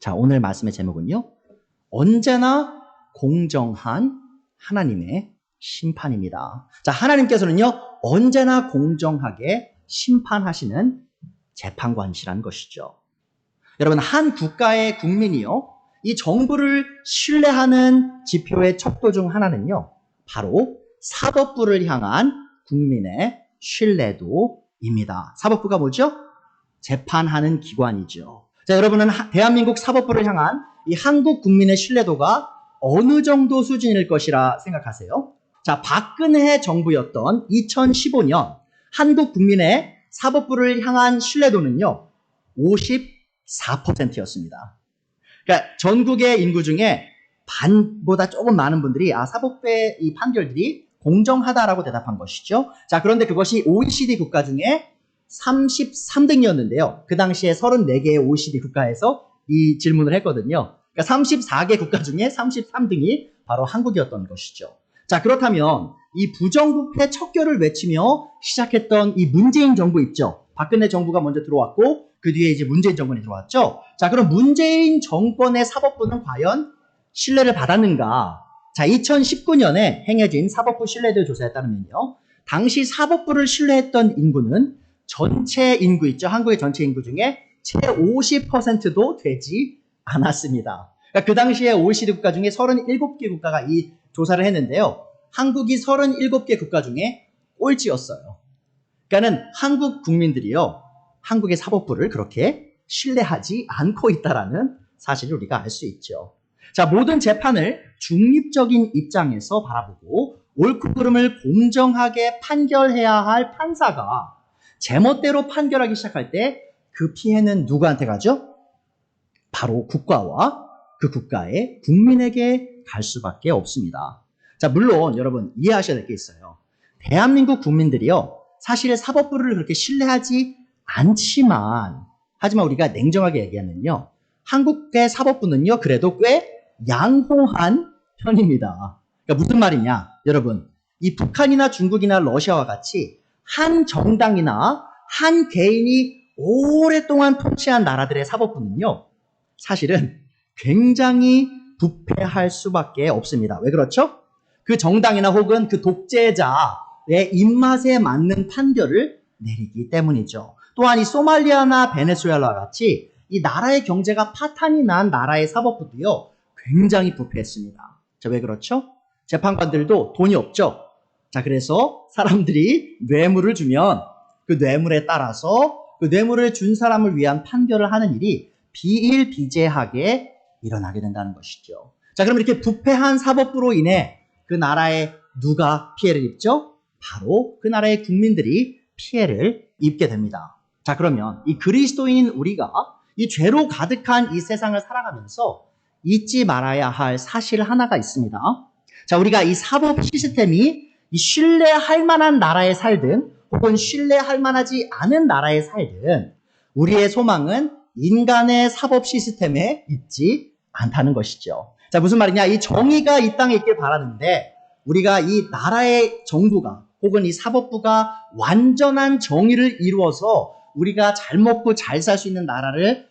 자, 오늘 말씀의 제목은요. 언제나 공정한 하나님의 심판입니다. 자, 하나님께서는요. 언제나 공정하게 심판하시는 재판관이시라는 것이죠. 여러분, 한 국가의 국민이요. 이 정부를 신뢰하는 지표의 척도 중 하나는요. 바로 사법부를 향한 국민의 신뢰도입니다. 사법부가 뭐죠? 재판하는 기관이죠. 자, 여러분은 대한민국 사법부를 향한 이 한국 국민의 신뢰도가 어느 정도 수준일 것이라 생각하세요? 자, 박근혜 정부였던 2015년 한국 국민의 사법부를 향한 신뢰도는요, 54%였습니다. 그러니까 전국의 인구 중에 반보다 조금 많은 분들이 사법부의 이 판결들이 공정하다라고 대답한 것이죠. 자, 그런데 그것이 OECD 국가 중에 33등이었는데요. 그 당시에 34개의 OECD 국가에서 이 질문을 했거든요. 그러니까 34개 국가 중에 33등이 바로 한국이었던 것이죠. 자, 그렇다면 이 부정부패 척결을 외치며 시작했던 이 문재인 정부 있죠. 박근혜 정부가 먼저 들어왔고 그 뒤에 이제 문재인 정권이 들어왔죠. 자, 그럼 문재인 정권의 사법부는 과연 신뢰를 받았는가? 자, 2019년에 행해진 사법부 신뢰도 조사에 따르면요. 당시 사법부를 신뢰했던 인구는 전체 인구 있죠. 한국의 전체 인구 중에 채 50%도 되지 않았습니다. 그러니까 그 당시에 OECD 국가 중에 37개 국가가 이 조사를 했는데요. 한국이 37개 국가 중에 꼴찌였어요. 그러니까는 한국 국민들이요. 한국의 사법부를 그렇게 신뢰하지 않고 있다라는 사실을 우리가 알 수 있죠. 자, 모든 재판을 중립적인 입장에서 바라보고 옳고 그름을 공정하게 판결해야 할 판사가 제멋대로 판결하기 시작할 때 그 피해는 누구한테 가죠? 바로 국가와 그 국가의 국민에게 갈 수밖에 없습니다. 자, 물론 여러분 이해하셔야 될 게 있어요. 대한민국 국민들이요. 사실 사법부를 그렇게 신뢰하지 않지만 하지만 우리가 냉정하게 얘기하면요. 한국의 사법부는요. 그래도 꽤 양호한 편입니다. 그러니까 무슨 말이냐? 여러분, 이 북한이나 중국이나 러시아와 같이 한 정당이나 한 개인이 오랫동안 통치한 나라들의 사법부는요. 사실은 굉장히 부패할 수밖에 없습니다. 왜 그렇죠? 그 정당이나 혹은 그 독재자의 입맛에 맞는 판결을 내리기 때문이죠. 또한 이 소말리아나 베네수엘라와 같이 이 나라의 경제가 파탄이 난 나라의 사법부도요. 굉장히 부패했습니다. 자, 왜 그렇죠? 재판관들도 돈이 없죠. 자, 그래서 사람들이 뇌물을 주면 그 뇌물에 따라서 그 뇌물을 준 사람을 위한 판결을 하는 일이 비일비재하게 일어나게 된다는 것이죠. 자, 그럼 이렇게 부패한 사법부로 인해 그 나라에 누가 피해를 입죠? 바로 그 나라의 국민들이 피해를 입게 됩니다. 자, 그러면 이 그리스도인인 우리가 이 죄로 가득한 이 세상을 살아가면서 잊지 말아야 할 사실 하나가 있습니다. 자, 우리가 이 사법 시스템이 이 신뢰할 만한 나라에 살든 혹은 신뢰할 만하지 않은 나라에 살든 우리의 소망은 인간의 사법 시스템에 있지 않다는 것이죠. 자, 무슨 말이냐? 이 정의가 이 땅에 있길 바라는데 우리가 이 나라의 정부가 혹은 이 사법부가 완전한 정의를 이루어서 우리가 잘 먹고 잘 살 수 있는 나라를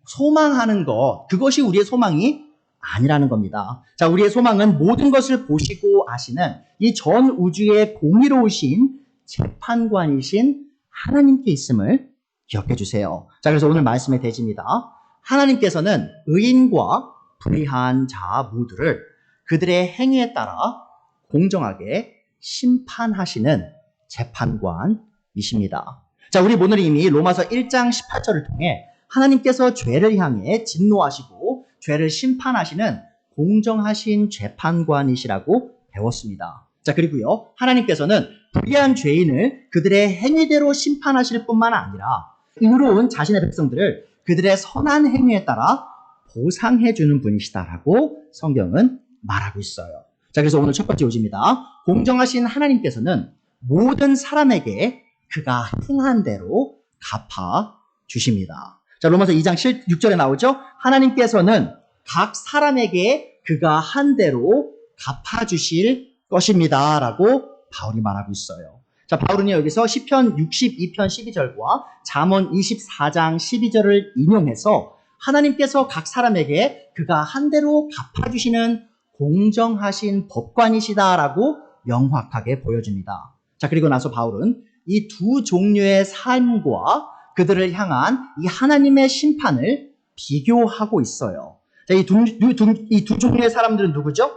소망하는 것, 그것이 우리의 소망이 아니라는 겁니다. 자, 우리의 소망은 모든 것을 보시고 아시는 이 전 우주의 공의로우신 재판관이신 하나님께 있음을 기억해 주세요. 자, 그래서 오늘 말씀의 대지입니다. 하나님께서는 의인과 불의한 자 모두를 그들의 행위에 따라 공정하게 심판하시는 재판관이십니다. 자, 우리 오늘 이미 로마서 1장 18절을 통해 하나님께서 죄를 향해 진노하시고 죄를 심판하시는 공정하신 재판관이시라고 배웠습니다. 자, 그리고요, 하나님께서는 불의한 죄인을 그들의 행위대로 심판하실 뿐만 아니라 의로운 자신의 백성들을 그들의 선한 행위에 따라 보상해주는 분이시다라고 성경은 말하고 있어요. 자, 그래서 오늘 첫 번째 요지입니다. 공정하신 하나님께서는 모든 사람에게 그가 행한 대로 갚아 주십니다. 자, 로마서 2장 6절에 나오죠. 하나님께서는 각 사람에게 그가 한 대로 갚아 주실 것입니다 라고 바울이 말하고 있어요. 자, 바울은요, 여기서 시편 62편 12절과 잠언 24장 12절을 인용해서 하나님께서 각 사람에게 그가 한 대로 갚아주시는 공정하신 법관이시다라고 명확하게 보여줍니다. 자, 그리고 나서 바울은 이 두 종류의 삶과 그들을 향한 이 하나님의 심판을 비교하고 있어요. 자, 이 두 종류의 사람들은 누구죠?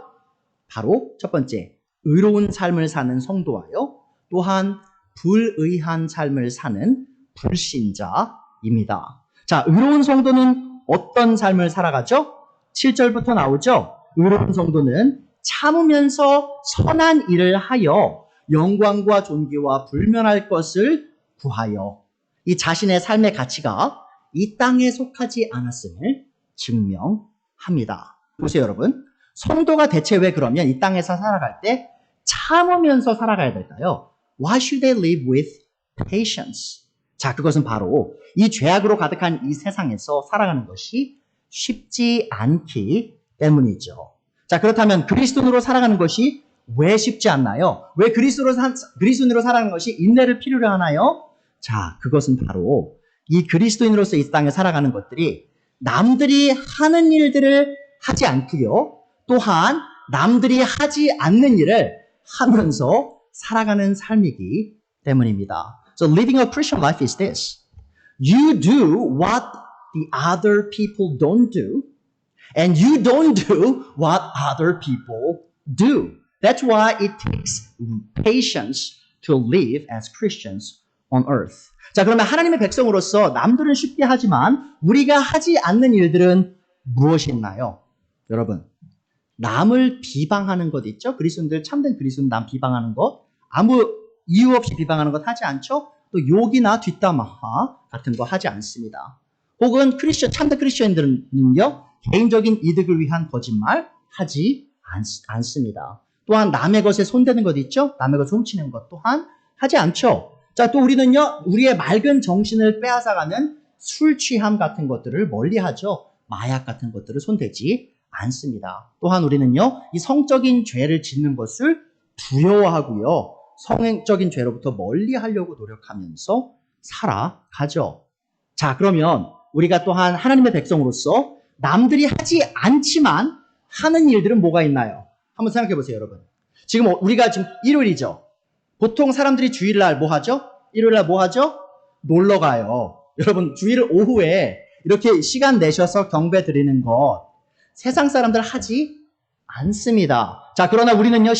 바로 첫 번째, 의로운 삶을 사는 성도와요. 또한 불의한 삶을 사는 불신자입니다. 자, 의로운 성도는 어떤 삶을 살아가죠? 7절부터 나오죠? 의로운 성도는 참으면서 선한 일을 하여 영광과 존귀와 불면할 것을 구하여 이 자신의 삶의 가치가 이 땅에 속하지 않았음을 증명합니다. 보세요, 여러분. 성도가 대체 왜 그러면 이 땅에서 살아갈 때 참으면서 살아가야 될까요? Why should they live with patience? 자, 그것은 바로 이 죄악으로 가득한 이 세상에서 살아가는 것이 쉽지 않기 때문이죠. 자, 그렇다면 그리스도인으로 살아가는 것이 왜 쉽지 않나요? 왜 그리스도인으로 살아가는 것이 인내를 필요로 하나요? 자, 그것은 바로 이 그리스도인으로서 이 땅에 살아가는 것들이 남들이 하는 일들을 하지 않고요. 또한 남들이 하지 않는 일을 하면서 살아가는 삶이기 때문입니다. So living a Christian life is this. You do what the other people don't do, and you don't do what other people do. That's why it takes patience to live as Christians on earth. 자, 그러면 하나님의 백성으로서 남들은 쉽게 하지만 우리가 하지 않는 일들은 무엇이 있나요? 여러분, 남을 비방하는 것 있죠? 그리스도인들, 참된 그리스도인 남 비방하는 것, 아무 이유 없이 비방하는 것 하지 않죠? 또 욕이나 뒷담화 같은 거 하지 않습니다. 혹은 참된 크리스천들은요, 개인적인 이득을 위한 거짓말 하지 않습니다. 또한 남의 것에 손대는 것 있죠? 남의 것을 훔치는 것 또한 하지 않죠. 자, 또 우리는요, 우리의 맑은 정신을 빼앗아가는 술 취함 같은 것들을 멀리 하죠. 마약 같은 것들을 손대지 않습니다. 또한 우리는요, 이 성적인 죄를 짓는 것을 두려워하고요, 성적인 죄로부터 멀리 하려고 노력하면서 살아가죠. 자, 그러면 우리가 또한 하나님의 백성으로서 남들이 하지 않지만 하는 일들은 뭐가 있나요? 한번 생각해 보세요, 여러분. 우리가 지금 일요일이죠. 보통 사람들이 주일날 뭐 하죠? 일요일날 뭐 하죠? 놀러 가요. 여러분, 주일 오후에 이렇게 시간 내셔서 경배 드리는 것 세상 사람들 하지 않습니다. 자, 그러나 우리는요,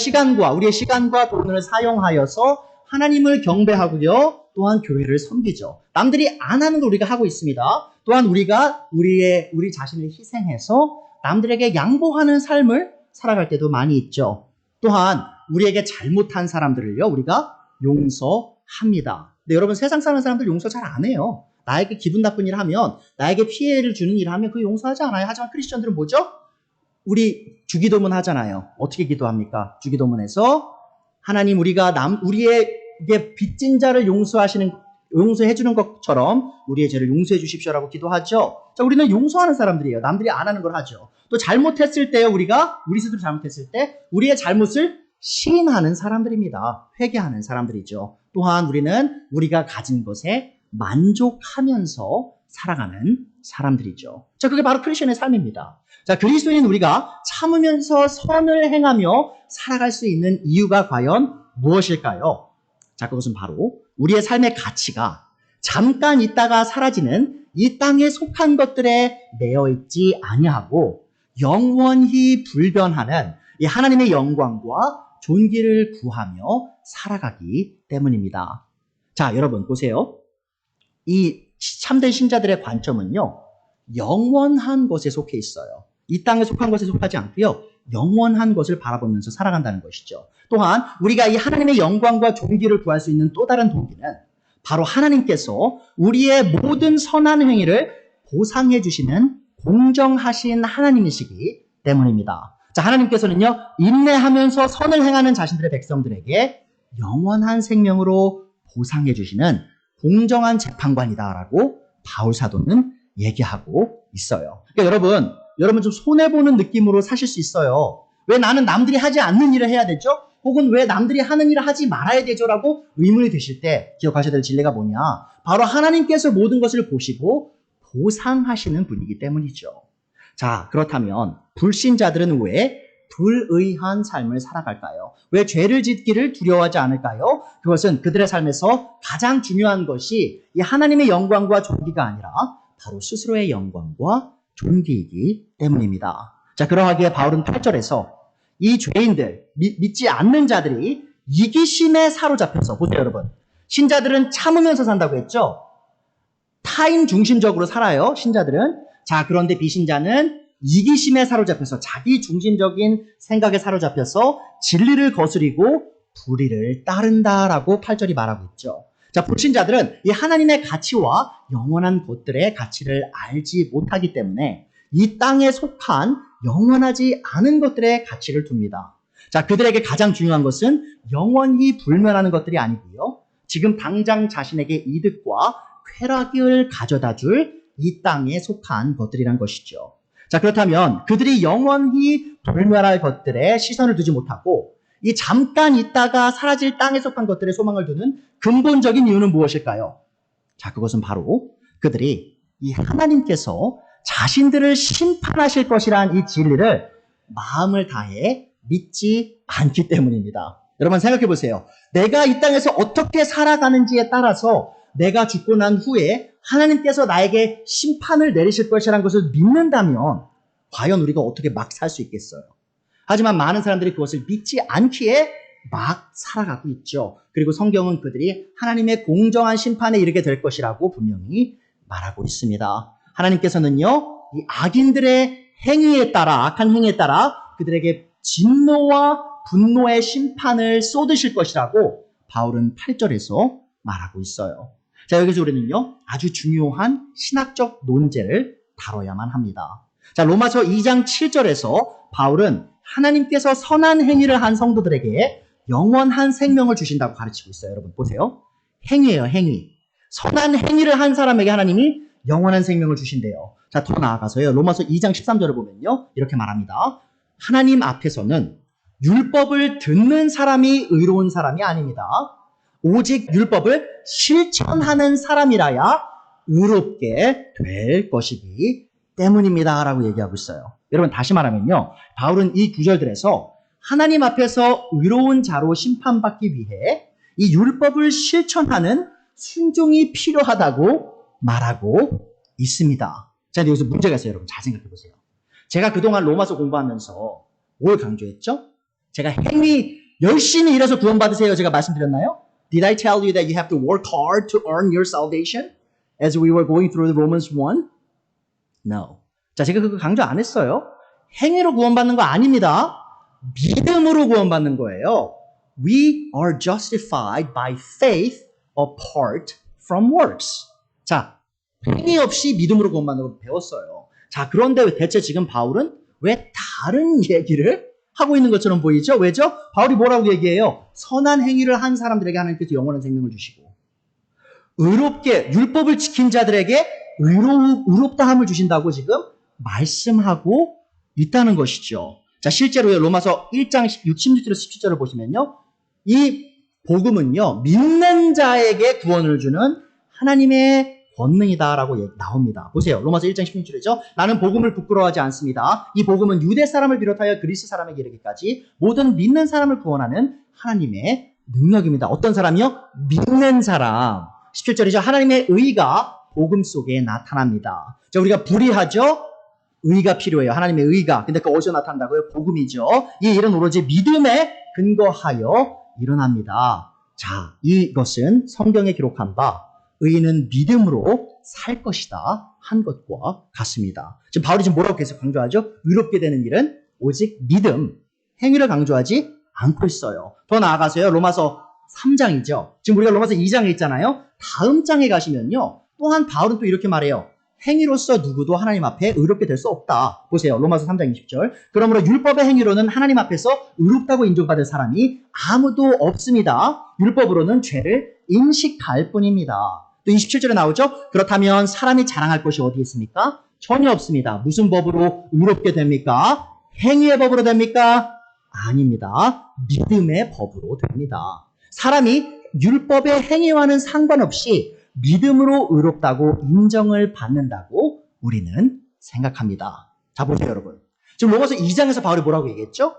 우리의 시간과 돈을 사용하여서 하나님을 경배하고요, 또한 교회를 섬기죠. 남들이 안 하는 걸 우리가 하고 있습니다. 또한 우리가 우리 자신을 희생해서 남들에게 양보하는 삶을 살아갈 때도 많이 있죠. 또한 우리에게 잘못한 사람들을요, 우리가 용서합니다. 근데 여러분, 세상 사는 사람들 용서 잘 안 해요. 나에게 기분 나쁜 일을 하면, 나에게 피해를 주는 일을 하면 그거 용서하지 않아요. 하지만 크리스천들은 뭐죠? 우리 주기도문 하잖아요. 어떻게 기도합니까? 주기도문에서 하나님, 우리에게 빚진 자를 용서해 주는 것처럼 우리의 죄를 용서해 주십시오라고 기도하죠. 자, 우리는 용서하는 사람들이에요. 남들이 안 하는 걸 하죠. 또 잘못했을 때요, 우리 스스로 잘못했을 때 우리의 잘못을 시인하는 사람들입니다. 회개하는 사람들이죠. 또한 우리는 우리가 가진 것에 만족하면서 살아가는 사람들이죠. 자, 그게 바로 크리스천의 삶입니다. 자, 그리스도인인 우리가 참으면서 선을 행하며 살아갈 수 있는 이유가 과연 무엇일까요? 자, 그것은 바로 우리의 삶의 가치가 잠깐 있다가 사라지는 이 땅에 속한 것들에 매여 있지 아니하고 영원히 불변하는 이 하나님의 영광과 존귀를 구하며 살아가기 때문입니다. 자, 여러분 보세요. 이 참된 신자들의 관점은요, 영원한 것에 속해 있어요. 이 땅에 속한 것에 속하지 않고요, 영원한 것을 바라보면서 살아간다는 것이죠. 또한 우리가 이 하나님의 영광과 존귀를 구할 수 있는 또 다른 동기는 바로 하나님께서 우리의 모든 선한 행위를 보상해 주시는 공정하신 하나님이시기 때문입니다. 자, 하나님께서는요, 인내하면서 선을 행하는 자신들의 백성들에게 영원한 생명으로 보상해 주시는 공정한 재판관이다라고 바울 사도는 얘기하고 있어요. 그러니까 여러분 좀 손해보는 느낌으로 사실 수 있어요. 왜 나는 남들이 하지 않는 일을 해야 되죠? 혹은 왜 남들이 하는 일을 하지 말아야 되죠? 라고 의문이 드실 때 기억하셔야 될 진리가 뭐냐? 바로 하나님께서 모든 것을 보시고 보상하시는 분이기 때문이죠. 자, 그렇다면 불신자들은 왜 불의한 삶을 살아갈까요? 왜 죄를 짓기를 두려워하지 않을까요? 그것은 그들의 삶에서 가장 중요한 것이 이 하나님의 영광과 존귀가 아니라 바로 스스로의 영광과 존귀이기 때문입니다. 자, 그러하기에 바울은 8절에서 이 죄인들, 믿지 않는 자들이 이기심에 사로잡혀서, 보세요 여러분. 신자들은 참으면서 산다고 했죠? 타인 중심적으로 살아요, 신자들은. 자, 그런데 비신자는 이기심에 사로잡혀서 자기 중심적인 생각에 사로잡혀서 진리를 거스리고 불의를 따른다라고 8절이 말하고 있죠. 자, 불신자들은 이 하나님의 가치와 영원한 것들의 가치를 알지 못하기 때문에 이 땅에 속한 영원하지 않은 것들의 가치를 둡니다. 자, 그들에게 가장 중요한 것은 영원히 불멸하는 것들이 아니고요. 지금 당장 자신에게 이득과 쾌락을 가져다 줄 이 땅에 속한 것들이란 것이죠. 자, 그렇다면 그들이 영원히 불멸할 것들에 시선을 두지 못하고 이 잠깐 있다가 사라질 땅에 속한 것들에 소망을 두는 근본적인 이유는 무엇일까요? 자, 그것은 바로 그들이 이 하나님께서 자신들을 심판하실 것이란 이 진리를 마음을 다해 믿지 않기 때문입니다. 여러분 생각해 보세요. 내가 이 땅에서 어떻게 살아가는지에 따라서 내가 죽고 난 후에 하나님께서 나에게 심판을 내리실 것이라는 것을 믿는다면 과연 우리가 어떻게 막 살 수 있겠어요? 하지만 많은 사람들이 그것을 믿지 않기에 막 살아가고 있죠. 그리고 성경은 그들이 하나님의 공정한 심판에 이르게 될 것이라고 분명히 말하고 있습니다. 하나님께서는요, 이 악인들의 행위에 따라, 악한 행위에 따라 그들에게 진노와 분노의 심판을 쏟으실 것이라고 바울은 8절에서 말하고 있어요. 자, 여기서 우리는요, 아주 중요한 신학적 논제를 다뤄야만 합니다. 자, 로마서 2장 7절에서 바울은 하나님께서 선한 행위를 한 성도들에게 영원한 생명을 주신다고 가르치고 있어요. 여러분 보세요. 행위예요, 행위. 선한 행위를 한 사람에게 하나님이 영원한 생명을 주신대요. 자, 더 나아가서요. 로마서 2장 13절을 보면요, 이렇게 말합니다. 하나님 앞에서는 율법을 듣는 사람이 의로운 사람이 아닙니다. 오직 율법을 실천하는 사람이라야 의롭게 될 것이기 때문입니다. 라고 얘기하고 있어요. 여러분 다시 말하면요, 바울은 이 구절들에서 하나님 앞에서 의로운 자로 심판받기 위해 이 율법을 실천하는 순종이 필요하다고 말하고 있습니다. 자, 근데 여기서 문제가 있어요. 여러분 잘 생각해 보세요. 제가 그동안 로마서 공부하면서 뭘 강조했죠? 제가 행위 열심히 일해서 구원받으세요 제가 말씀드렸나요? Did I tell you that you have to work hard to earn your salvation? As we were going through Romans 1? No. 자, 제가 그거 강조 안 했어요. 행위로 구원받는 거 아닙니다. 믿음으로 구원받는 거예요. We are justified by faith apart from works. 자, 행위 없이 믿음으로 구원받는 걸 배웠어요. 자, 그런데 대체 지금 바울은 왜 다른 얘기를 하고 있는 것처럼 보이죠? 왜죠? 바울이 뭐라고 얘기해요? 선한 행위를 한 사람들에게 하나님께서 영원한 생명을 주시고 의롭게 율법을 지킨 자들에게 의롭다함을 주신다고 지금 말씀하고 있다는 것이죠. 자, 실제로요, 로마서 1장 16절에서 17절을 보시면요, 이 복음은요, 믿는 자에게 구원을 주는 하나님의 권능이다라고 나옵니다. 보세요. 로마서 1장 16절이죠. 나는 복음을 부끄러워하지 않습니다. 이 복음은 유대 사람을 비롯하여 그리스 사람에게 이르기까지 모든 믿는 사람을 구원하는 하나님의 능력입니다. 어떤 사람이요? 믿는 사람. 17절이죠. 하나님의 의가 복음 속에 나타납니다. 자, 우리가 불의하죠? 의가 필요해요. 하나님의 의가. 근데 그 어디서 나타난다고요? 복음이죠. 이 일은 오로지 믿음에 근거하여 일어납니다. 자, 이것은 성경에 기록한 바 의인은 믿음으로 살 것이다 한 것과 같습니다. 지금 바울이 지금 뭐라고 계속 강조하죠? 의롭게 되는 일은 오직 믿음, 행위를 강조하지 않고 있어요. 더 나아가서요, 로마서 3장이죠. 지금 우리가 로마서 2장에 있잖아요. 다음 장에 가시면요, 또한 바울은 또 이렇게 말해요. 행위로서 누구도 하나님 앞에 의롭게 될 수 없다. 보세요. 로마서 3장 20절. 그러므로 율법의 행위로는 하나님 앞에서 의롭다고 인정받을 사람이 아무도 없습니다. 율법으로는 죄를 인식할 뿐입니다. 또 27절에 나오죠. 그렇다면 사람이 자랑할 것이 어디 있습니까? 전혀 없습니다. 무슨 법으로 의롭게 됩니까? 행위의 법으로 됩니까? 아닙니다. 믿음의 법으로 됩니다. 사람이 율법의 행위와는 상관없이 믿음으로 의롭다고 인정을 받는다고 우리는 생각합니다. 자, 보세요, 여러분. 지금 로마서 2장에서 바울이 뭐라고 얘기했죠?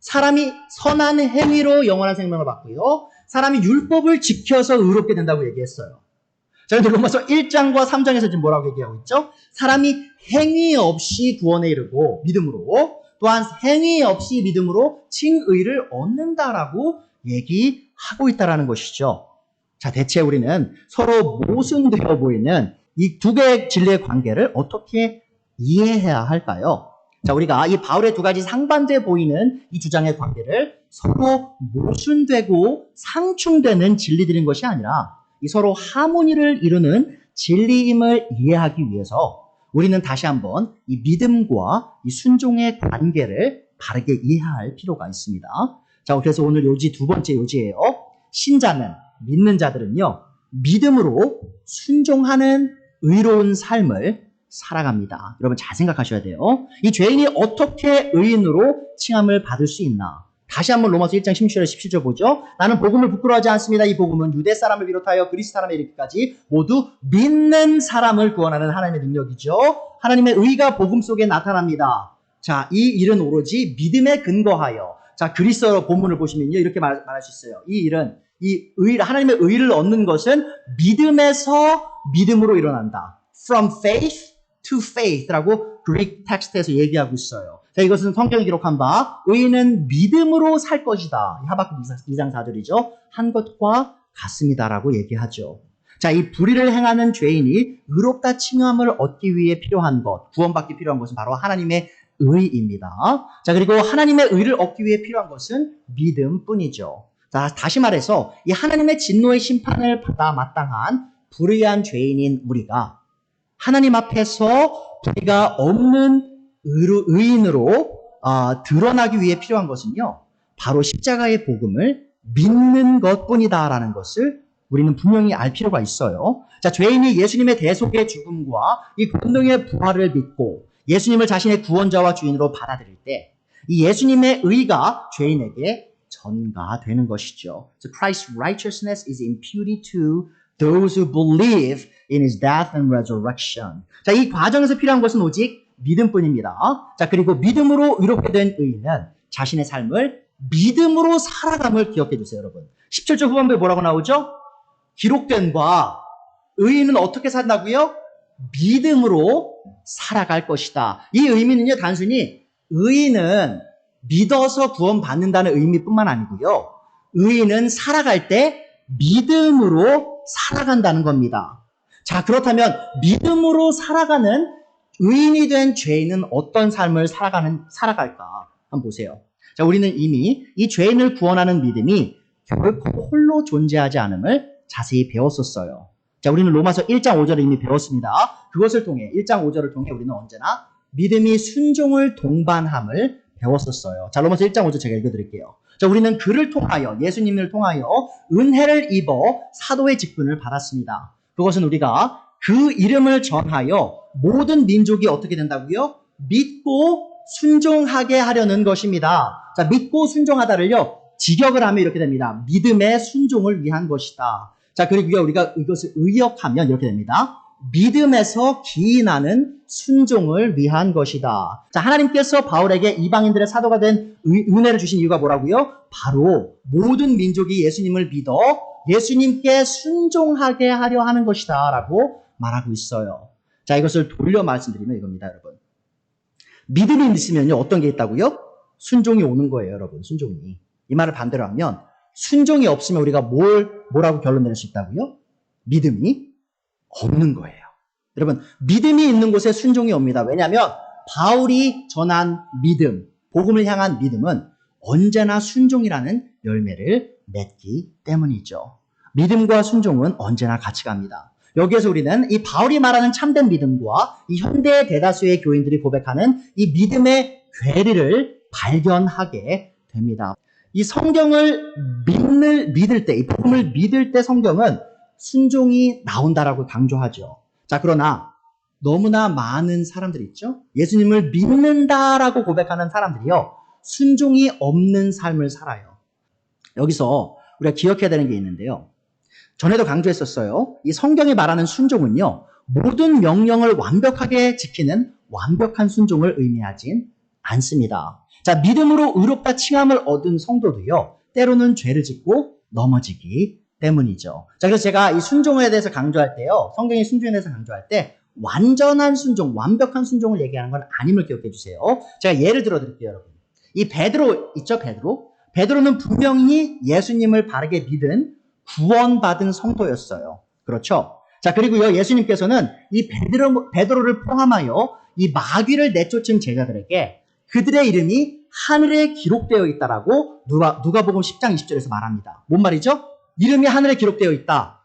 사람이 선한 행위로 영원한 생명을 받고요. 사람이 율법을 지켜서 의롭게 된다고 얘기했어요. 자, 근데 로마서 1장과 3장에서 지금 뭐라고 얘기하고 있죠? 사람이 행위 없이 구원에 이르고 믿음으로, 또한 행위 없이 믿음으로 칭의를 얻는다라고 얘기하고 있다라는 것이죠. 자, 대체 우리는 서로 모순되어 보이는 이 두 개의 진리의 관계를 어떻게 이해해야 할까요? 자, 우리가 이 바울의 두 가지 상반돼 보이는 이 주장의 관계를 서로 모순되고 상충되는 진리들인 것이 아니라 이 서로 하모니를 이루는 진리임을 이해하기 위해서 우리는 다시 한번 이 믿음과 이 순종의 관계를 바르게 이해할 필요가 있습니다. 자, 그래서 오늘 요지 두 번째 요지예요. 신자는, 믿는 자들은요, 믿음으로 순종하는 의로운 삶을 살아갑니다. 여러분 잘 생각하셔야 돼요. 이 죄인이 어떻게 의인으로 칭함을 받을 수 있나? 다시 한번 로마서 1장 16절 17절 보죠. 나는 복음을 부끄러워하지 않습니다. 이 복음은 유대 사람을 비롯하여 그리스 사람에 이르기까지 모두 믿는 사람을 구원하는 하나님의 능력이죠. 하나님의 의가 복음 속에 나타납니다. 자, 이 일은 오로지 믿음에 근거하여, 자, 그리스어 본문을 보시면요, 이렇게 말할 수 있어요. 이 일은 하나님의 의를 얻는 것은 믿음에서 믿음으로 일어난다. From faith to faith라고 그릭 텍스트에서 얘기하고 있어요. 자, 이것은 성경이 기록한 바 의인은 믿음으로 살 것이다. 하박국 2장 4절이죠. 한 것과 같습니다라고 얘기하죠. 자, 이 불의를 행하는 죄인이 의롭다 칭함을 얻기 위해 필요한 것, 구원받기 필요한 것은 바로 하나님의 의입니다. 자, 그리고 하나님의 의를 얻기 위해 필요한 것은 믿음뿐이죠. 자, 다시 말해서 이 하나님의 진노의 심판을 받아 마땅한 불의한 죄인인 우리가 하나님 앞에서 불의가 없는 의인으로 드러나기 위해 필요한 것은요, 바로 십자가의 복음을 믿는 것뿐이다라는 것을 우리는 분명히 알 필요가 있어요. 자, 죄인이 예수님의 대속의 죽음과 이 권능의 부활을 믿고 예수님을 자신의 구원자와 주인으로 받아들일 때 이 예수님의 의가 죄인에게 전가되는 것이죠. So Christ's righteousness is imputed to those who believe in his death and resurrection. 자, 이 과정에서 필요한 것은 오직 믿음뿐입니다. 자, 그리고 믿음으로 의롭게 된 의인은 자신의 삶을 믿음으로 살아감을 기억해 주세요, 여러분. 17절 후반부에 뭐라고 나오죠? 기록된 바 의인은 어떻게 산다고요? 믿음으로 살아갈 것이다. 이 의미는요, 단순히 의인은 믿어서 구원받는다는 의미뿐만 아니고요, 의인은 살아갈 때 믿음으로 살아간다는 겁니다. 자, 그렇다면 믿음으로 살아가는 의인이 된 죄인은 어떤 삶을 살아갈까? 한번 보세요. 자, 우리는 이미 이 죄인을 구원하는 믿음이 결코 홀로 존재하지 않음을 자세히 배웠었어요. 자, 우리는 로마서 1장 5절을 이미 배웠습니다. 그것을 통해 1장 5절을 통해 우리는 언제나 믿음이 순종을 동반함을 배웠었어요. 자, 로마서 1장 5절 제가 읽어드릴게요. 자, 우리는 그를 통하여, 예수님을 통하여 은혜를 입어 사도의 직분을 받았습니다. 그것은 우리가 그 이름을 전하여 모든 민족이 어떻게 된다고요? 믿고 순종하게 하려는 것입니다. 자, 믿고 순종하다를요, 직역을 하면 이렇게 됩니다. 믿음의 순종을 위한 것이다. 자, 그리고 우리가 이것을 의역하면 이렇게 됩니다. 믿음에서 기인하는 순종을 위한 것이다. 자, 하나님께서 바울에게 이방인들의 사도가 된 은혜를 주신 이유가 뭐라고요? 바로 모든 민족이 예수님을 믿어 예수님께 순종하게 하려 하는 것이다 라고 말하고 있어요. 자, 이것을 돌려 말씀드리면 이겁니다, 여러분. 믿음이 있으면요, 어떤 게 있다고요? 순종이 오는 거예요, 여러분. 순종이. 이 말을 반대로 하면 순종이 없으면 우리가 뭐라고 결론 내릴 수 있다고요? 믿음이 없는 거예요. 여러분, 믿음이 있는 곳에 순종이 옵니다. 왜냐하면 바울이 전한 믿음, 복음을 향한 믿음은 언제나 순종이라는 열매를 맺기 때문이죠. 믿음과 순종은 언제나 같이 갑니다. 여기에서 우리는 이 바울이 말하는 참된 믿음과 이 현대 대다수의 교인들이 고백하는 이 믿음의 괴리를 발견하게 됩니다. 이 성경을 믿을 때, 이 복음을 믿을 때 성경은 순종이 나온다라고 강조하죠. 자, 그러나 너무나 많은 사람들 있죠? 예수님을 믿는다라고 고백하는 사람들이요, 순종이 없는 삶을 살아요. 여기서 우리가 기억해야 되는 게 있는데요. 전에도 강조했었어요. 이 성경이 말하는 순종은요, 모든 명령을 완벽하게 지키는 완벽한 순종을 의미하진 않습니다. 자, 믿음으로 의롭다 칭함을 얻은 성도도요, 때로는 죄를 짓고 넘어지기 때문이죠. 자, 그래서 제가 이 순종에 대해서 강조할 때요, 성경의 순종에 대해서 강조할 때 완전한 순종, 완벽한 순종을 얘기하는 건 아님을 기억해 주세요. 제가 예를 들어 드릴게요, 여러분. 이 베드로 있죠, 베드로? 베드로는 분명히 예수님을 바르게 믿은 구원받은 성도였어요. 그렇죠? 자, 그리고요, 예수님께서는 이 베드로를 포함하여 이 마귀를 내쫓은 제자들에게 그들의 이름이 하늘에 기록되어 있다라고 누가복음 10장 20절에서 말합니다. 뭔 말이죠? 이름이 하늘에 기록되어 있다.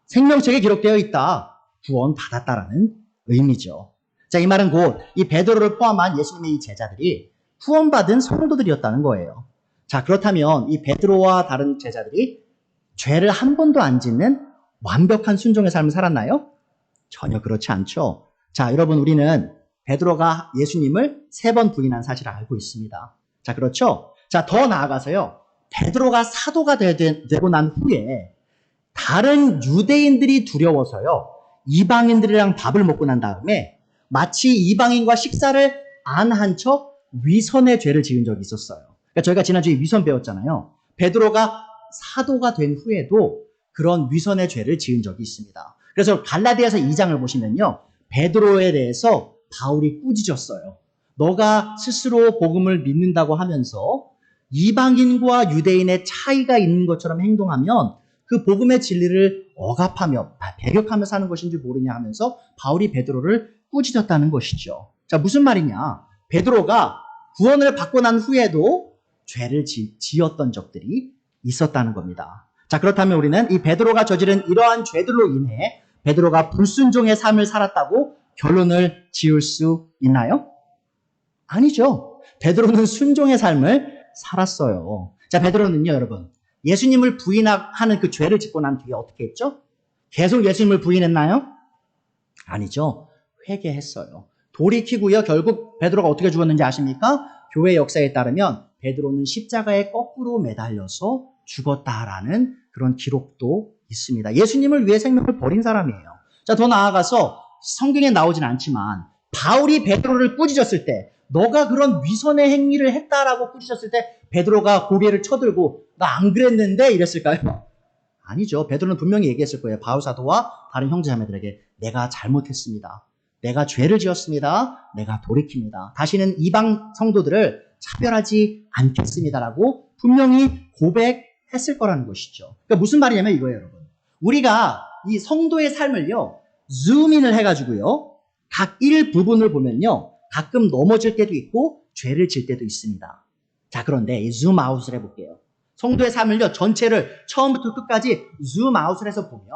생명책에 기록되어 있다. 구원 받았다라는 의미죠. 자, 이 말은 곧 이 베드로를 포함한 예수님의 이 제자들이 구원받은 성도들이었다는 거예요. 자, 그렇다면 이 베드로와 다른 제자들이 죄를 한 번도 안 짓는 완벽한 순종의 삶을 살았나요? 전혀 그렇지 않죠. 자, 여러분, 우리는 베드로가 예수님을 3번 부인한 사실을 알고 있습니다. 자, 그렇죠? 자, 더 나아가서요, 베드로가 사도가 되고 난 후에 다른 유대인들이 두려워서요, 이방인들이랑 밥을 먹고 난 다음에 마치 이방인과 식사를 안 한 척 위선의 죄를 지은 적이 있었어요. 그러니까 저희가 지난주에 위선 배웠잖아요. 베드로가 사도가 된 후에도 그런 위선의 죄를 지은 적이 있습니다. 그래서 갈라디아서 2장을 보시면요, 베드로에 대해서 바울이 꾸짖었어요. 너가 스스로 복음을 믿는다고 하면서 이방인과 유대인의 차이가 있는 것처럼 행동하면 그 복음의 진리를 억압하며 배격하며 사는 것인 줄 모르냐 하면서 바울이 베드로를 꾸짖었다는 것이죠. 자, 무슨 말이냐? 베드로가 구원을 받고 난 후에도 죄를 지었던 적들이 있었다는 겁니다. 자, 그렇다면 우리는 이 베드로가 저지른 이러한 죄들로 인해 베드로가 불순종의 삶을 살았다고 결론을 지을 수 있나요? 아니죠. 베드로는 순종의 삶을 살았어요. 자, 베드로는요, 여러분, 예수님을 부인하는 그 죄를 짓고 난 뒤에 어떻게 했죠? 계속 예수님을 부인했나요? 아니죠. 회개했어요. 돌이키고요, 결국 베드로가 어떻게 죽었는지 아십니까? 교회 역사에 따르면 베드로는 십자가에 거꾸로 매달려서 죽었다라는 그런 기록도 있습니다. 예수님을 위해 생명을 버린 사람이에요. 자, 더 나아가서 성경에 나오진 않지만 바울이 베드로를 꾸짖었을 때, 너가 그런 위선의 행위를 했다라고 꾸짖었을 때 베드로가 고개를 쳐들고 나 안 그랬는데 이랬을까요? 아니죠. 베드로는 분명히 얘기했을 거예요. 바울 사도와 다른 형제자매들에게 내가 잘못했습니다. 내가 죄를 지었습니다. 내가 돌이킵니다. 다시는 이방 성도들을 차별하지 않겠습니다라고 분명히 고백했을 거라는 것이죠. 그러니까 무슨 말이냐면 이거예요, 여러분. 우리가 이 성도의 삶을요, 줌인을 해가지고요, 각 일부분을 보면요, 가끔 넘어질 때도 있고 죄를 질 때도 있습니다. 자, 그런데 이 줌아웃을 해볼게요. 성도의 삶을요, 전체를 처음부터 끝까지 줌아웃을 해서 보면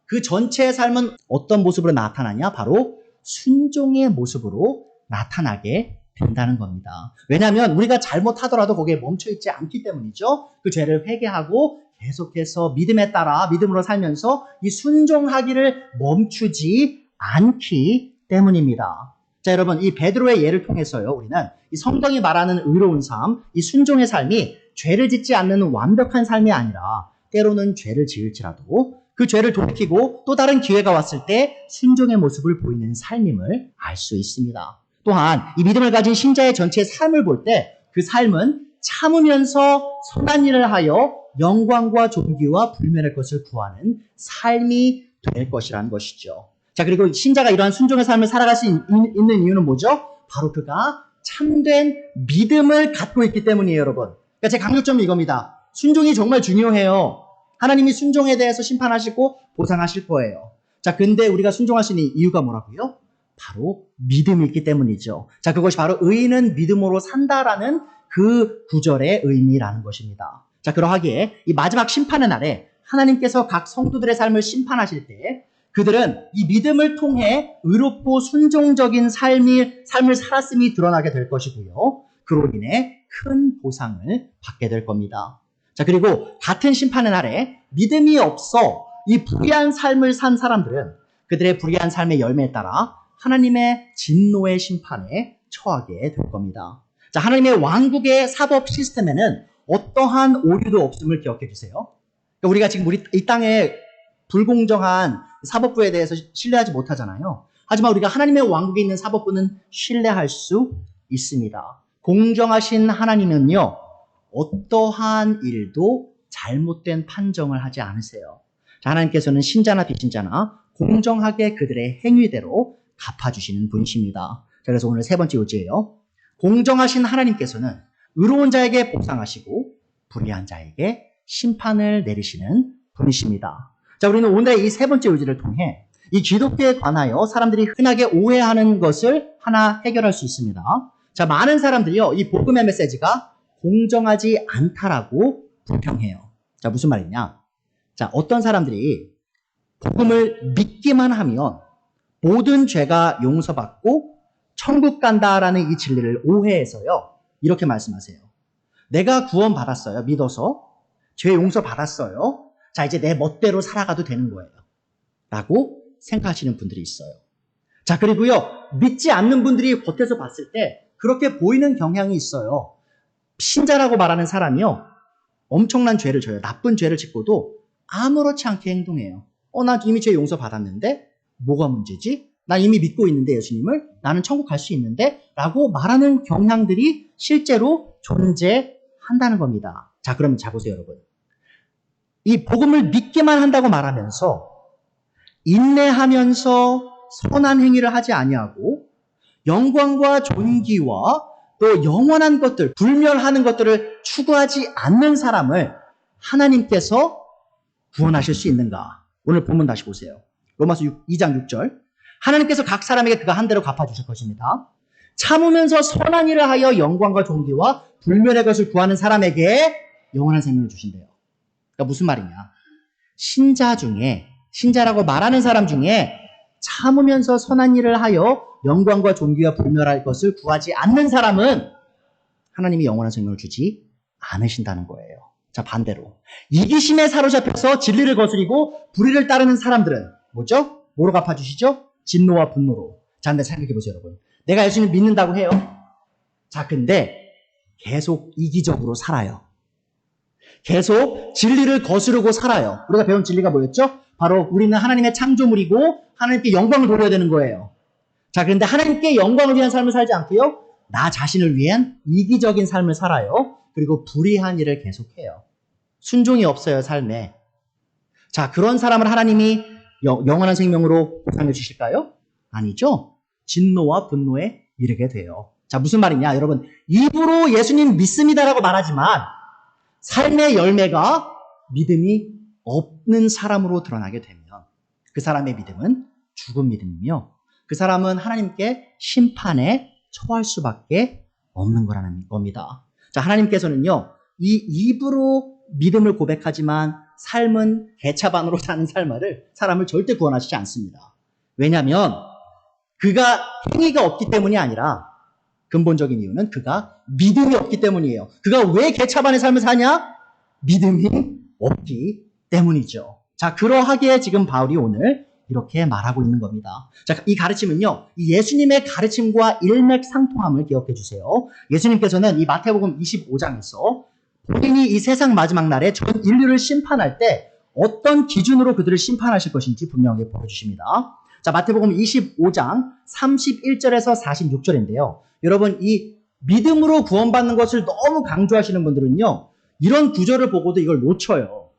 그 전체의 삶은 어떤 모습으로 나타나냐? 바로 순종의 모습으로 나타나게 된다는 겁니다. 왜냐하면 우리가 잘못하더라도 거기에 멈춰있지 않기 때문이죠. 그 죄를 회개하고 계속해서 믿음에 따라 믿음으로 살면서 이 순종하기를 멈추지 않기 때문입니다. 자, 여러분, 이 베드로의 예를 통해서요, 우리는 이 성경이 말하는 의로운 삶, 이 순종의 삶이 죄를 짓지 않는 완벽한 삶이 아니라 때로는 죄를 지을지라도 그 죄를 돌이키고 또 다른 기회가 왔을 때 순종의 모습을 보이는 삶임을 알 수 있습니다. 또한 이 믿음을 가진 신자의 전체 삶을 볼 때 그 삶은 참으면서 선한 일을 하여 영광과 존귀와 불멸의 것을 구하는 삶이 될 것이라는 것이죠. 자, 그리고 신자가 이러한 순종의 삶을 살아갈 수 있는 이유는 뭐죠? 바로 그가 참된 믿음을 갖고 있기 때문이에요, 여러분. 그러니까 제 강조점은 이겁니다. 순종이 정말 중요해요. 하나님이 순종에 대해서 심판하시고 보상하실 거예요. 자, 근데 우리가 순종할 수 있는 이유가 뭐라고요? 바로 믿음이 있기 때문이죠. 자, 그것이 바로 의인은 믿음으로 산다라는 그 구절의 의미라는 것입니다. 자, 그러하기에 이 마지막 심판의 날에 하나님께서 각 성도들의 삶을 심판하실 때 그들은 이 믿음을 통해 의롭고 순종적인 삶을 살았음이 드러나게 될 것이고요. 그로 인해 큰 보상을 받게 될 겁니다. 자, 그리고 같은 심판의 날에 믿음이 없어 이 불의한 삶을 산 사람들은 그들의 불의한 삶의 열매에 따라 하나님의 진노의 심판에 처하게 될 겁니다. 자, 하나님의 왕국의 사법 시스템에는 어떠한 오류도 없음을 기억해 주세요. 그러니까 우리가 지금 이 땅에 불공정한 사법부에 대해서 신뢰하지 못하잖아요. 하지만 우리가 하나님의 왕국에 있는 사법부는 신뢰할 수 있습니다. 공정하신 하나님은요, 어떠한 일도 잘못된 판정을 하지 않으세요. 자, 하나님께서는 신자나 비신자나 공정하게 그들의 행위대로 갚아주시는 분이십니다. 자, 그래서 오늘 세 번째 요지예요. 공정하신 하나님께서는 의로운 자에게 보상하시고 불의한 자에게 심판을 내리시는 분이십니다. 자, 우리는 오늘 이 세 번째 요지를 통해 이 기독교에 관하여 사람들이 흔하게 오해하는 것을 하나 해결할 수 있습니다. 자, 많은 사람들이요, 이 복음의 메시지가 공정하지 않다라고 불평해요. 자, 무슨 말이냐? 자, 어떤 사람들이 복음을 믿기만 하면 모든 죄가 용서받고 천국 간다라는 이 진리를 오해해서요, 이렇게 말씀하세요. 내가 구원받았어요. 믿어서. 죄 용서받았어요. 자, 이제 내 멋대로 살아가도 되는 거예요. 라고 생각하시는 분들이 있어요. 자, 그리고요, 믿지 않는 분들이 겉에서 봤을 때 그렇게 보이는 경향이 있어요. 신자라고 말하는 사람이요, 엄청난 죄를 져요. 나쁜 죄를 짓고도 아무렇지 않게 행동해요. 나 이미 죄 용서받았는데 뭐가 문제지? 난 이미 믿고 있는데 예수님을, 나는 천국 갈 수 있는데 라고 말하는 경향들이 실제로 존재한다는 겁니다. 자, 그러면 자 보세요, 여러분. 이 복음을 믿기만 한다고 말하면서 인내하면서 선한 행위를 하지 아니하고 영광과 존귀와 또 영원한 것들, 불멸하는 것들을 추구하지 않는 사람을 하나님께서 구원하실 수 있는가? 오늘 본문 다시 보세요. 로마서 2장 6절. 하나님께서 각 사람에게 그가 한 대로 갚아주실 것입니다. 참으면서 선한 일을 하여 영광과 존귀와 불멸의 것을 구하는 사람에게 영원한 생명을 주신대요. 그러니까 무슨 말이냐? 신자 중에, 신자라고 말하는 사람 중에 참으면서 선한 일을 하여 영광과 존귀와 불멸할 것을 구하지 않는 사람은 하나님이 영원한 생명을 주지 않으신다는 거예요. 자, 반대로 이기심에 사로잡혀서 진리를 거스리고 불의를 따르는 사람들은 뭐죠? 뭐로 갚아주시죠? 진노와 분노로. 자, 근데 생각해보세요, 여러분. 내가 예수님 믿는다고 해요. 자, 근데 계속 이기적으로 살아요. 계속 진리를 거스르고 살아요. 우리가 배운 진리가 뭐였죠? 바로 우리는 하나님의 창조물이고 하나님께 영광을 돌려야 되는 거예요. 자, 그런데 하나님께 영광을 위한 삶을 살지 않고요, 나 자신을 위한 이기적인 삶을 살아요. 그리고 불의한 일을 계속해요. 순종이 없어요, 삶에. 자, 그런 사람을 하나님이 영원한 생명으로 보상해 주실까요? 아니죠. 진노와 분노에 이르게 돼요. 자, 무슨 말이냐, 여러분. 입으로 예수님 믿습니다라고 말하지만 삶의 열매가 믿음이 없는 사람으로 드러나게 되면 그 사람의 믿음은 죽은 믿음이며 그 사람은 하나님께 심판에 처할 수밖에 없는 거라는 겁니다. 자, 하나님께서는요, 이 입으로 믿음을 고백하지만 삶은 개차반으로 사는 사람을 절대 구원하시지 않습니다. 왜냐하면 그가 행위가 없기 때문이 아니라 근본적인 이유는 그가 믿음이 없기 때문이에요. 그가 왜 개차반의 삶을 사냐? 믿음이 없기 때문이죠. 자, 그러하기에 지금 바울이 오늘 이렇게 말하고 있는 겁니다. 자, 이 가르침은요, 이 예수님의 가르침과 일맥상통함을 기억해 주세요. 예수님께서는 이 마태복음 25장에서 본인이 이 세상 마지막 날에 전 인류를 심판할 때 어떤 기준으로 그들을 심판하실 것인지 분명히 보여주십니다. 자, 마태복음 25장 31절에서 46절인데요. 여러분, 이 믿음으로 구원받는 것을 너무 강조하시는 분들은요, 이런 구절을 보고도 이걸 놓쳐요.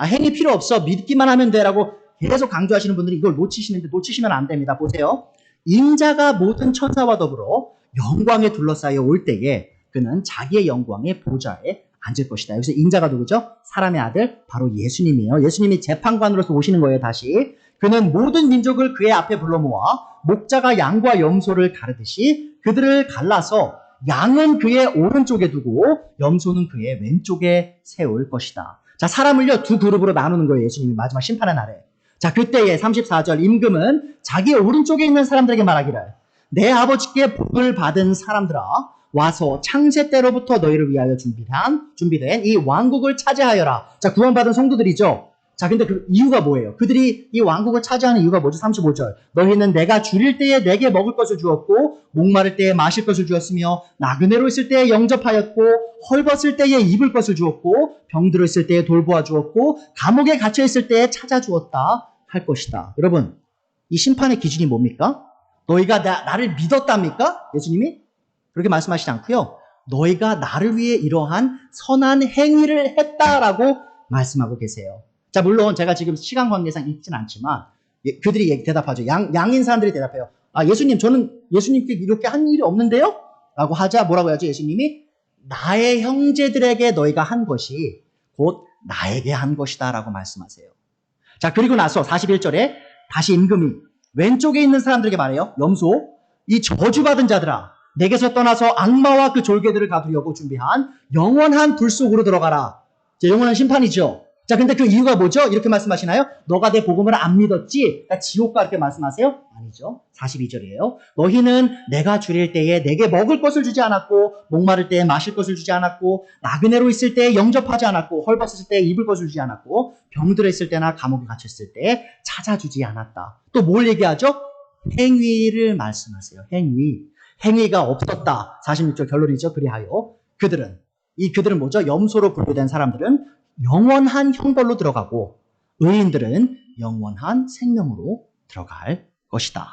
행위 필요 없어, 믿기만 하면 돼라고 계속 강조하시는 분들이 이걸 놓치시는데 놓치시면 안 됩니다. 보세요. 인자가 모든 천사와 더불어 영광에 둘러싸여 올 때에 그는 자기의 영광의 보좌에 앉을 것이다. 여기서 인자가 누구죠? 사람의 아들, 바로 예수님이에요. 예수님이 재판관으로서 오시는 거예요, 다시. 그는 모든 민족을 그의 앞에 불러 모아 목자가 양과 염소를 가르듯이 그들을 갈라서 양은 그의 오른쪽에 두고 염소는 그의 왼쪽에 세울 것이다. 자, 사람을요, 두 그룹으로 나누는 거예요, 예수님이 마지막 심판의 날에. 자, 그때에 34절 임금은 자기의 오른쪽에 있는 사람들에게 말하기를, 내 아버지께 복을 받은 사람들아, 와서 창세 때로부터 너희를 위하여 준비된 이 왕국을 차지하여라. 자, 구원받은 성도들이죠. 자, 근데 그 이유가 뭐예요? 그들이 이 왕국을 차지하는 이유가 뭐죠? 35절. 너희는 내가 줄일 때에 내게 먹을 것을 주었고, 목마를 때에 마실 것을 주었으며, 나그네로 있을 때에 영접하였고, 헐벗을 때에 입을 것을 주었고, 병들어 있을 때에 돌보아 주었고, 감옥에 갇혀 있을 때에 찾아주었다 할 것이다. 여러분, 이 심판의 기준이 뭡니까? 너희가 나를 믿었답니까? 예수님이? 그렇게 말씀하시지 않고요. 너희가 나를 위해 이러한 선한 행위를 했다라고 말씀하고 계세요. 자, 물론 제가 지금 시간 관계상 읽진 않지만 그들이 대답하죠. 양인 사람들이 대답해요. 아, 예수님, 저는 예수님께 이렇게 한 일이 없는데요? 라고 하자 뭐라고 하죠? 예수님이 나의 형제들에게 너희가 한 것이 곧 나에게 한 것이다 라고 말씀하세요. 자, 그리고 나서 41절에 다시 임금이 왼쪽에 있는 사람들에게 말해요. 염소, 이 저주받은 자들아, 내게서 떠나서 악마와 그 졸개들을 가두려고 준비한 영원한 불 속으로 들어가라. 자, 영원한 심판이죠. 자, 근데 그 이유가 뭐죠? 이렇게 말씀하시나요? 너가 내 복음을 안 믿었지? 그러니까 지옥과 이렇게 말씀하세요? 아니죠. 42절이에요. 너희는 내가 줄일 때에 내게 먹을 것을 주지 않았고, 목마를 때에 마실 것을 주지 않았고, 나그네로 있을 때에 영접하지 않았고, 헐벗을 때에 입을 것을 주지 않았고, 병들어 있을 때나 감옥에 갇혔을 때에 찾아주지 않았다. 또 뭘 얘기하죠? 행위를 말씀하세요. 행위가 없었다. 46절 결론이죠. 그리하여 그들은 뭐죠? 염소로 분류된 사람들은 영원한 형벌로 들어가고 의인들은 영원한 생명으로 들어갈 것이다.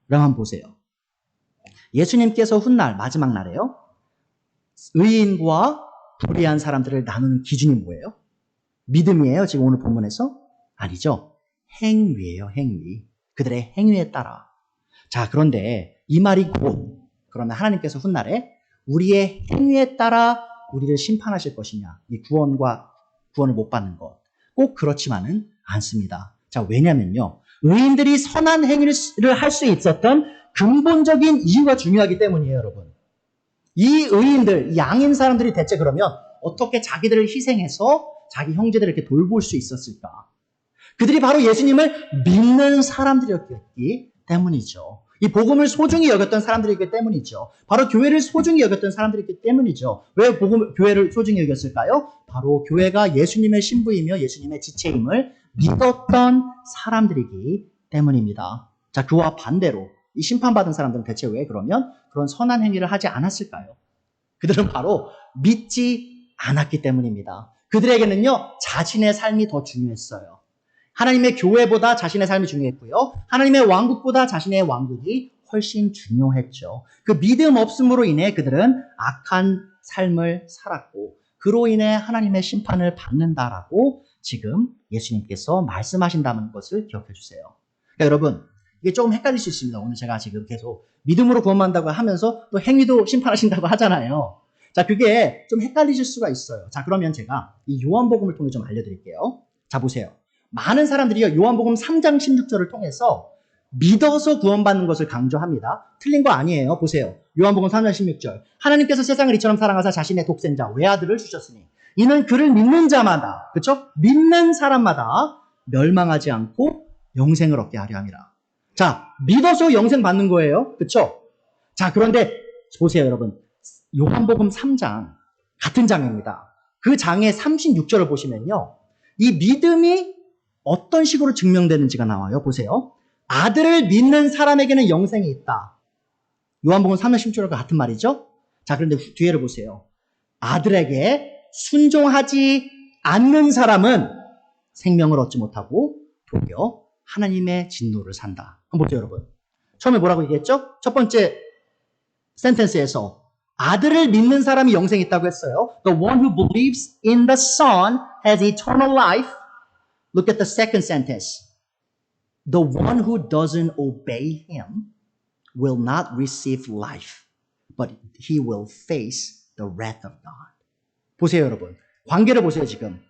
그럼 한번 보세요. 예수님께서 훗날 마지막 날에요. 의인과 불의한 사람들을 나누는 기준이 뭐예요? 믿음이에요? 지금 오늘 본문에서? 아니죠. 행위예요. 행위. 그들의 행위에 따라. 자, 그런데 이 말이 곧 그러면 하나님께서 훗날에 우리의 행위에 따라 우리를 심판하실 것이냐? 이 구원을 못 받는 것. 꼭 그렇지만은 않습니다. 자, 왜냐면요. 의인들이 선한 행위를 할 수 있었던 근본적인 이유가 중요하기 때문이에요, 여러분. 이 의인들, 양인 사람들이 대체 그러면 어떻게 자기들을 희생해서 자기 형제들을 이렇게 돌볼 수 있었을까? 그들이 바로 예수님을 믿는 사람들이었기 때문이죠. 이 복음을 소중히 여겼던 사람들이기 때문이죠. 바로 교회를 소중히 여겼던 사람들이기 때문이죠. 왜 교회를 소중히 여겼을까요? 바로 교회가 예수님의 신부이며 예수님의 지체임을 믿었던 사람들이기 때문입니다. 자, 그와 반대로 이 심판받은 사람들은 대체 왜 그러면 그런 선한 행위를 하지 않았을까요? 그들은 바로 믿지 않았기 때문입니다. 그들에게는요, 자신의 삶이 더 중요했어요. 하나님의 교회보다 자신의 삶이 중요했고요. 하나님의 왕국보다 자신의 왕국이 훨씬 중요했죠. 그 믿음 없음으로 인해 그들은 악한 삶을 살았고 그로 인해 하나님의 심판을 받는다라고 지금 예수님께서 말씀하신다는 것을 기억해 주세요. 그러니까 여러분, 이게 조금 헷갈릴 수 있습니다. 오늘 제가 지금 계속 믿음으로 구원받는다고 하면서 또 행위도 심판하신다고 하잖아요. 자, 그게 좀 헷갈리실 수가 있어요. 자, 그러면 제가 이 요한복음을 통해 좀 알려드릴게요. 자, 보세요. 많은 사람들이요, 요한복음 3장 16절을 통해서 믿어서 구원받는 것을 강조합니다. 틀린 거 아니에요. 보세요. 요한복음 3장 16절. 하나님께서 세상을 이처럼 사랑하사 자신의 독생자 외아들을 주셨으니 이는 그를 믿는 자마다, 그렇죠? 믿는 사람마다 멸망하지 않고 영생을 얻게 하려 함이라. 자, 믿어서 영생 받는 거예요. 그렇죠? 자, 그런데 보세요, 여러분. 요한복음 3장 같은 장입니다. 그 장의 36절을 보시면요. 이 믿음이 어떤 식으로 증명되는지가 나와요. 보세요. 아들을 믿는 사람에게는 영생이 있다. 요한복음 3장 16절과 같은 말이죠. 자, 그런데 뒤에를 보세요. 아들에게 순종하지 않는 사람은 생명을 얻지 못하고 도리어 하나님의 진노를 산다. 한번 보세요, 여러분. 처음에 뭐라고 얘기했죠? 첫 번째 센텐스에서 아들을 믿는 사람이 영생이 있다고 했어요. The one who believes in the Son has eternal life. Look at the second sentence. The one who doesn't obey him will not receive life, but he will face the wrath of God. 보세요, 여러분. 관계를 보세요, 지금.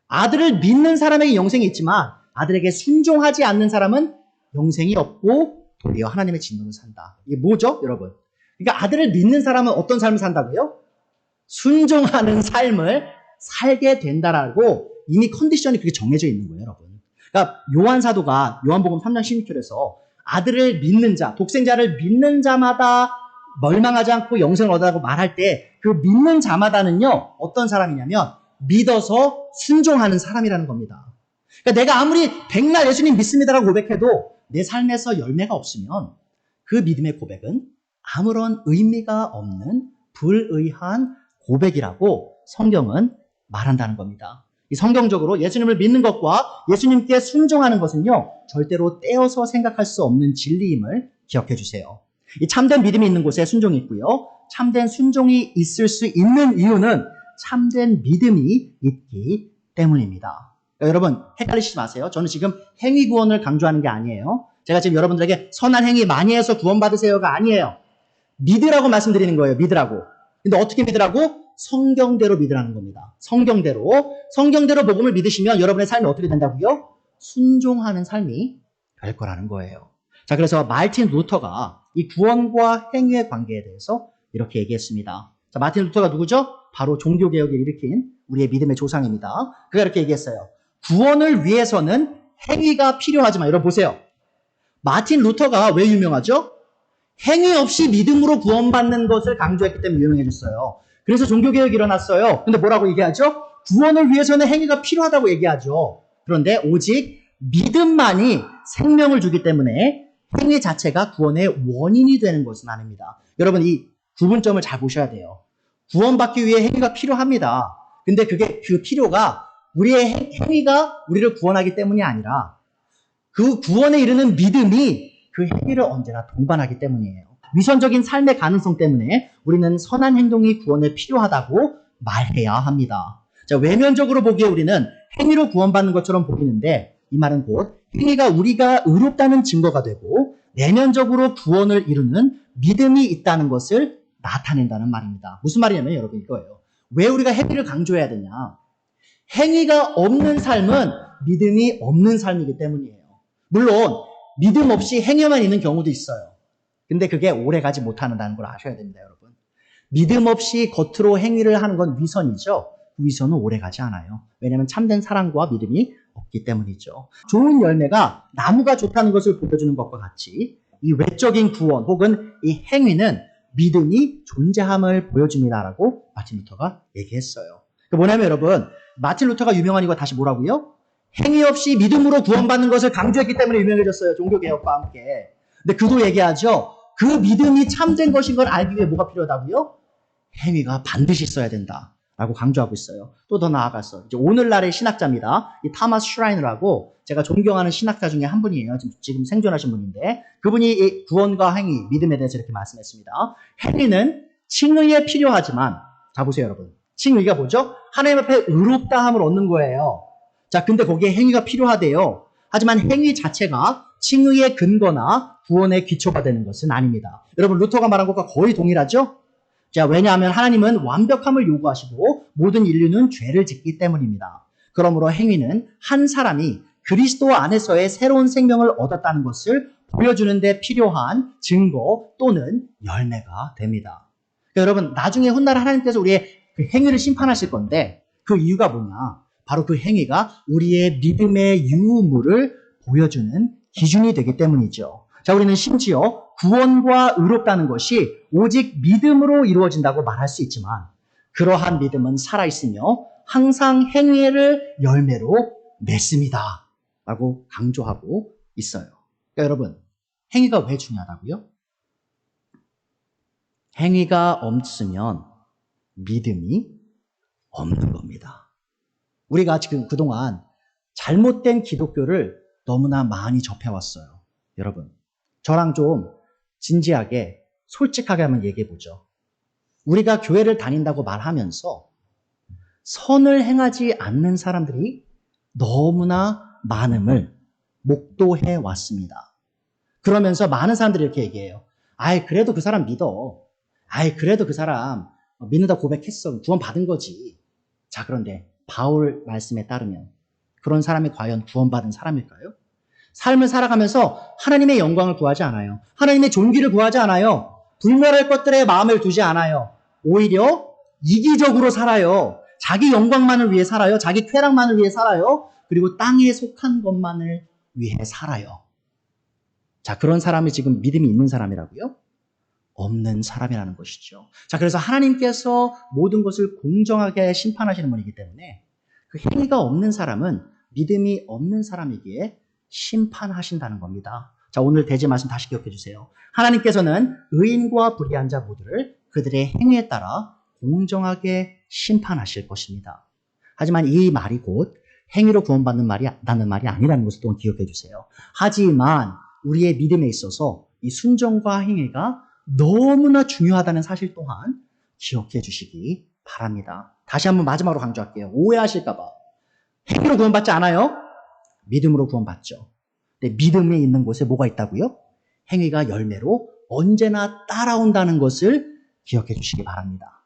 아들을 믿는 사람에게 영생이 있지만 아들에게 순종하지 않는 사람은 영생이 없고 도리어 하나님의 진노를 산다. 이게 뭐죠, 여러분? 그러니까 아들을 믿는 사람은 어떤 삶을 산다고요? 순종하는 삶을 살게 된다라고 이미 컨디션이 그렇게 정해져 있는 거예요, 여러분. 그러니까 요한 사도가 요한복음 3장 16절에서 아들을 믿는 자, 독생자를 믿는 자마다 멸망하지 않고 영생을 얻으라고 말할 때 그 믿는 자마다는요, 어떤 사람이냐면 믿어서 순종하는 사람이라는 겁니다. 그러니까 내가 아무리 백날 예수님 믿습니다라고 고백해도 내 삶에서 열매가 없으면 그 믿음의 고백은 아무런 의미가 없는 불의한 고백이라고 성경은 말한다는 겁니다. 이 성경적으로 예수님을 믿는 것과 예수님께 순종하는 것은요, 절대로 떼어서 생각할 수 없는 진리임을 기억해 주세요. 이 참된 믿음이 있는 곳에 순종이 있고요. 참된 순종이 있을 수 있는 이유는 참된 믿음이 있기 때문입니다. 여러분, 헷갈리시지 마세요. 저는 지금 행위 구원을 강조하는 게 아니에요. 제가 지금 여러분들에게 선한 행위 많이 해서 구원받으세요가 아니에요. 믿으라고 말씀드리는 거예요. 믿으라고. 근데 어떻게 믿으라고? 성경대로 믿으라는 겁니다. 성경대로 복음을 믿으시면 여러분의 삶이 어떻게 된다고요? 순종하는 삶이 될 거라는 거예요. 자, 그래서 마르틴 루터가 이 구원과 행위의 관계에 대해서 이렇게 얘기했습니다. 자, 마르틴 루터가 누구죠? 바로 종교개혁을 일으킨 우리의 믿음의 조상입니다. 그가 이렇게 얘기했어요. 구원을 위해서는 행위가 필요하지만, 여러분 보세요. 마르틴 루터가 왜 유명하죠? 행위 없이 믿음으로 구원받는 것을 강조했기 때문에 유명해졌어요. 그래서 종교개혁이 일어났어요. 근데 뭐라고 얘기하죠? 구원을 위해서는 행위가 필요하다고 얘기하죠. 그런데 오직 믿음만이 생명을 주기 때문에 행위 자체가 구원의 원인이 되는 것은 아닙니다. 여러분, 이 구분점을 잘 보셔야 돼요. 구원받기 위해 행위가 필요합니다. 근데 그 필요가 우리의 행위가 우리를 구원하기 때문이 아니라 그 구원에 이르는 믿음이 그 행위를 언제나 동반하기 때문이에요. 위선적인 삶의 가능성 때문에 우리는 선한 행동이 구원에 필요하다고 말해야 합니다. 자, 외면적으로 보기에 우리는 행위로 구원받는 것처럼 보이는데 이 말은 곧 행위가 우리가 의롭다는 증거가 되고 내면적으로 구원을 이루는 믿음이 있다는 것을 나타낸다는 말입니다. 무슨 말이냐면 여러분 이거예요. 왜 우리가 행위를 강조해야 되냐? 행위가 없는 삶은 믿음이 없는 삶이기 때문이에요. 물론 믿음 없이 행위만 있는 경우도 있어요. 근데 그게 오래 가지 못한다는 걸 아셔야 됩니다, 여러분. 믿음 없이 겉으로 행위를 하는 건 위선이죠. 그 위선은 오래 가지 않아요. 왜냐하면 참된 사랑과 믿음이 없기 때문이죠. 좋은 열매가 나무가 좋다는 것을 보여주는 것과 같이 이 외적인 구원 혹은 이 행위는 믿음이 존재함을 보여줍니다라고 마틴 루터가 얘기했어요. 그 뭐냐면 여러분, 마틴 루터가 유명한 이유가 다시 뭐라고요? 행위 없이 믿음으로 구원받는 것을 강조했기 때문에 유명해졌어요. 종교개혁과 함께. 근데 그도 얘기하죠. 그 믿음이 참된 것인 걸 알기 위해 뭐가 필요하다고요? 행위가 반드시 있어야 된다라고 강조하고 있어요. 또 더 나아가서 이제 오늘날의 신학자입니다. 이 타마스 슈라이너라고 제가 존경하는 신학자 중에 한 분이에요. 지금 생존하신 분인데 그분이 이 구원과 행위, 믿음에 대해서 이렇게 말씀했습니다. 행위는 칭의에 필요하지만, 자 보세요 여러분. 칭의가 뭐죠? 하나님 앞에 의롭다함을 얻는 거예요. 자, 근데 거기에 행위가 필요하대요. 하지만 행위 자체가 칭의의 근거나 구원의 기초가 되는 것은 아닙니다. 여러분, 루터가 말한 것과 거의 동일하죠? 자, 왜냐하면 하나님은 완벽함을 요구하시고 모든 인류는 죄를 짓기 때문입니다. 그러므로 행위는 한 사람이 그리스도 안에서의 새로운 생명을 얻었다는 것을 보여주는 데 필요한 증거 또는 열매가 됩니다. 그러니까 여러분, 나중에 훗날 하나님께서 우리의 그 행위를 심판하실 건데 그 이유가 뭐냐? 바로 그 행위가 우리의 믿음의 유무를 보여주는 기준이 되기 때문이죠. 자, 우리는 심지어 구원과 의롭다는 것이 오직 믿음으로 이루어진다고 말할 수 있지만 그러한 믿음은 살아있으며 항상 행위를 열매로 맺습니다. 라고 강조하고 있어요. 그러니까 여러분, 행위가 왜 중요하다고요? 행위가 없으면 믿음이 없는 겁니다. 우리가 지금 그동안 잘못된 기독교를 너무나 많이 접해왔어요. 여러분, 저랑 좀 진지하게 솔직하게 한번 얘기해보죠. 우리가 교회를 다닌다고 말하면서 선을 행하지 않는 사람들이 너무나 많음을 목도해 왔습니다. 그러면서 많은 사람들이 이렇게 얘기해요. 아이, 그래도 그 사람 믿어. 아이, 그래도 그 사람 믿는다 고백했어. 구원 받은 거지. 자, 그런데 바울 말씀에 따르면 그런 사람이 과연 구원받은 사람일까요? 삶을 살아가면서 하나님의 영광을 구하지 않아요. 하나님의 존귀를 구하지 않아요. 불멸할 것들에 마음을 두지 않아요. 오히려 이기적으로 살아요. 자기 영광만을 위해 살아요. 자기 쾌락만을 위해 살아요. 그리고 땅에 속한 것만을 위해 살아요. 자, 그런 사람이 지금 믿음이 있는 사람이라고요? 없는 사람이라는 것이죠. 자, 그래서 하나님께서 모든 것을 공정하게 심판하시는 분이기 때문에 그 행위가 없는 사람은 믿음이 없는 사람에게 심판하신다는 겁니다. 자, 오늘 대제 말씀 다시 기억해 주세요. 하나님께서는 의인과 불의한 자 모두를 그들의 행위에 따라 공정하게 심판하실 것입니다. 하지만 이 말이 곧 행위로 구원받는 말이 아니라는 것을 또 기억해 주세요. 하지만 우리의 믿음에 있어서 이 순종과 행위가 너무나 중요하다는 사실 또한 기억해 주시기 바랍니다. 다시 한번 마지막으로 강조할게요. 오해하실까 봐. 행위로 구원받지 않아요? 믿음으로 구원받죠. 근데 믿음에 있는 곳에 뭐가 있다고요? 행위가 열매로 언제나 따라온다는 것을 기억해 주시기 바랍니다.